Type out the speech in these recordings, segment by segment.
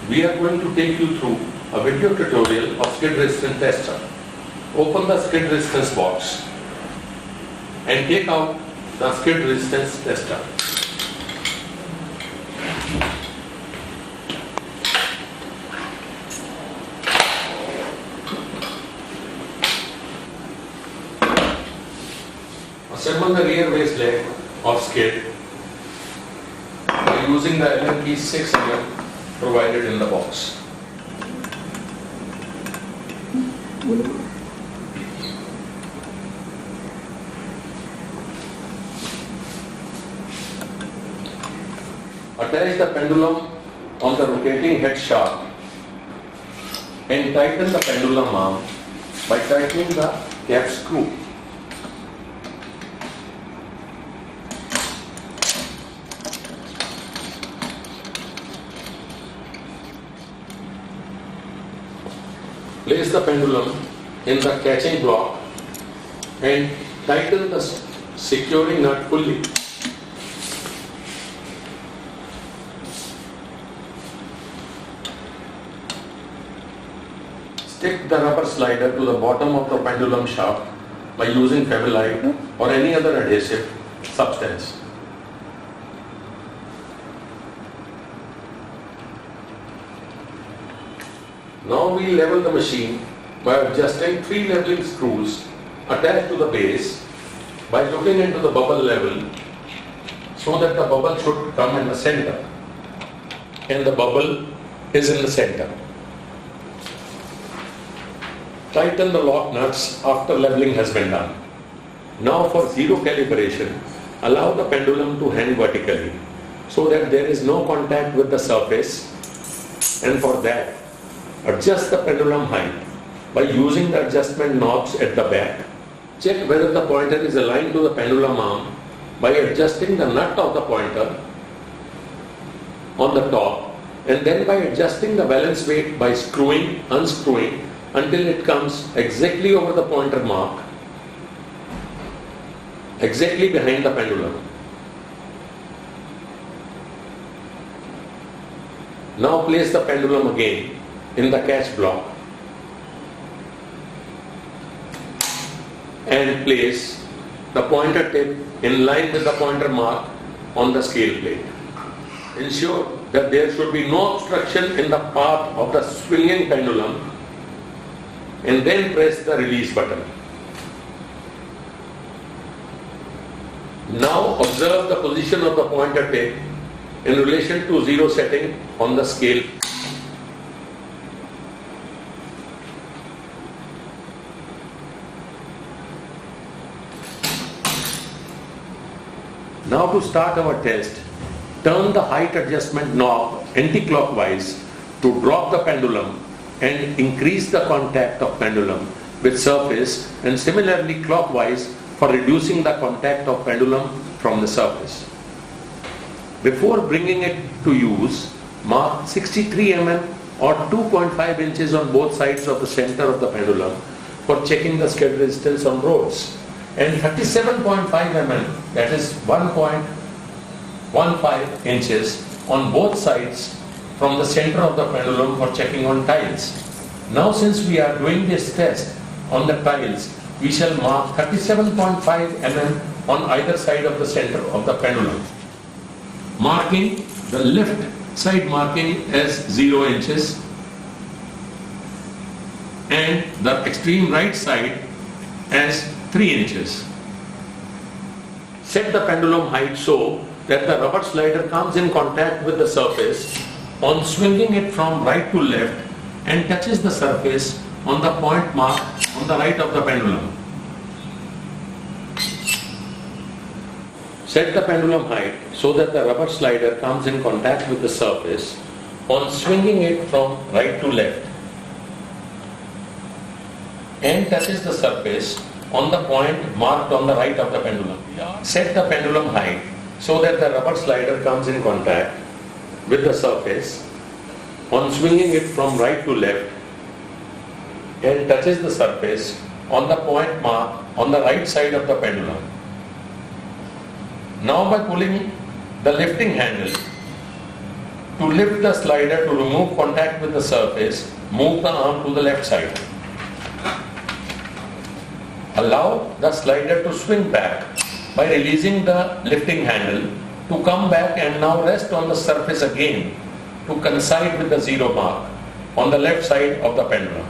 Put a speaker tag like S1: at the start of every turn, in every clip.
S1: we are going to take you through a video tutorial of skid resistance tester. Open the skid resistance box and take out the skid resistance tester. Assemble the rear base leg of skid by using the Allen key 6 mm provided in the box. Attach the pendulum on the rotating head shaft and tighten the pendulum arm by tightening the cap screw. Place the pendulum in the catching block and tighten the securing nut fully. Stick the rubber slider to the bottom of the pendulum shaft by using Febrilite or any other adhesive substance. Now we level the machine by adjusting 3 leveling screws attached to the base by looking into the bubble level so that the bubble should come in the center, and the bubble is in the center. Tighten the lock nuts after leveling has been done. Now for zero calibration, allow the pendulum to hang vertically so that there is no contact with the surface, and for that adjust the pendulum height by using the adjustment knobs at the back. Check whether the pointer is aligned to the pendulum arm by adjusting the nut of the pointer on the top, and then by adjusting the balance weight by screwing, unscrewing until it comes exactly over the pointer mark, exactly behind the pendulum. Now place the pendulum again in the catch block and place the pointer tip in line with the pointer mark on the scale plate. Ensure that there should be no obstruction in the path of the swinging pendulum, and then press the release button. Now observe the position of the pointer tip in relation to zero setting on the scale. Now to start our test, turn the height adjustment knob anti-clockwise to drop the pendulum and increase the contact of pendulum with surface, and similarly clockwise for reducing the contact of pendulum from the surface. Before bringing it to use, mark 63 mm or 2.5 inches on both sides of the center of the pendulum for checking the skid resistance on roads, and 37.5 mm, that is 1.15 inches on both sides from the center of the pendulum for checking on tiles. Now since we are doing this test on the tiles, we shall mark 37.5 mm on either side of the center of the pendulum. Marking the left side marking as 0 inches and the extreme right side as 3 inches. Set the pendulum height so that the rubber slider comes in contact with the surface on swinging it from right to left and touches the surface on the point mark on the right of the pendulum. Set the pendulum height so that the rubber slider comes in contact with the surface on swinging it from right to left and touches the surface on the point marked on the right of the pendulum. Set the pendulum height so that the rubber slider comes in contact with the surface on swinging it from right to left and touches the surface on the point mark on the right side of the pendulum. Now by pulling the lifting handle, To lift the slider to remove contact with the surface, move the arm to the left side. Allow the slider to swing back by releasing the lifting handle to come back and now rest on the surface again to coincide with the zero mark on the left side of the pendulum.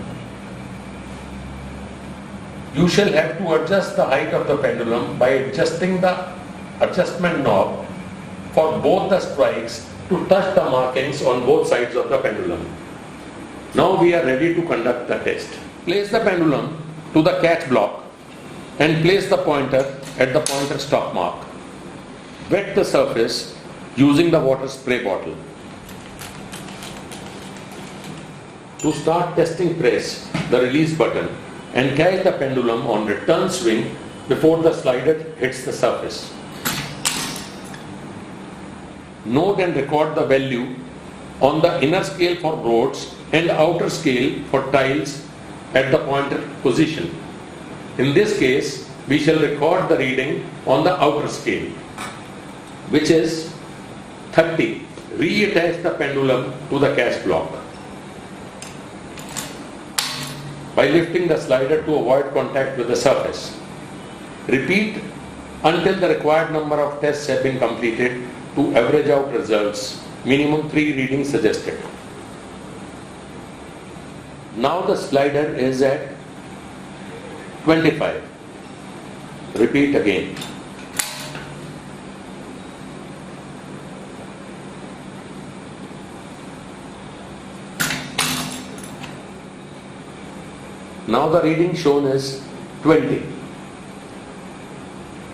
S1: You shall have to adjust the height of the pendulum by adjusting the adjustment knob for both the strikes to touch the markings on both sides of the pendulum. Now we are ready to conduct the test. Place the pendulum to the catch block and place the pointer at the pointer stop mark. Wet the surface using the water spray bottle. To start testing, press the release button and catch the pendulum on return swing before the slider hits the surface. Note and record the value on the inner scale for rods and outer scale for tiles at the pointer position. In this case, we shall record the reading on the outer scale, which is 30. Reattach the pendulum to the catch block by lifting the slider to avoid contact with the surface. Repeat until the required number of tests have been completed to average out results, minimum 3 readings suggested. Now the slider is at 25. Repeat again. Now the reading shown is 20.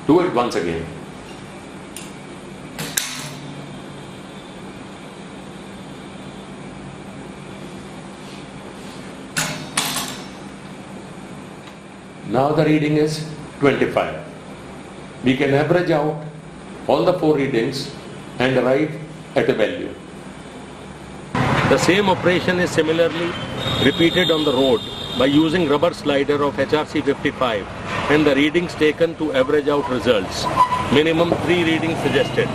S1: Do it once again. Now the reading is 25. We can average out all the 4 readings and arrive at a value. The same operation is similarly repeated on the road by using rubber slider of HRC 55 and the readings taken to average out results. Minimum 3 readings suggested.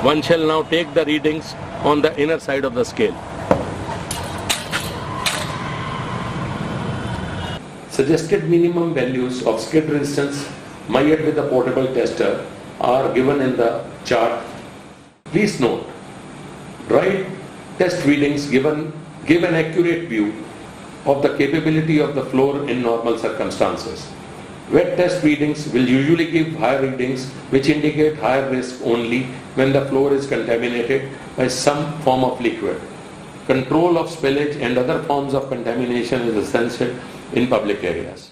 S1: One shall now take the readings on the inner side of the scale. Suggested minimum values of skid resistance measured with a portable tester are given in the chart. Please note, dry test readings give an accurate view of the capability of the floor in normal circumstances. Wet test readings will usually give higher readings which indicate higher risk only when the floor is contaminated by some form of liquid. Control of spillage and other forms of contamination is essential in public areas.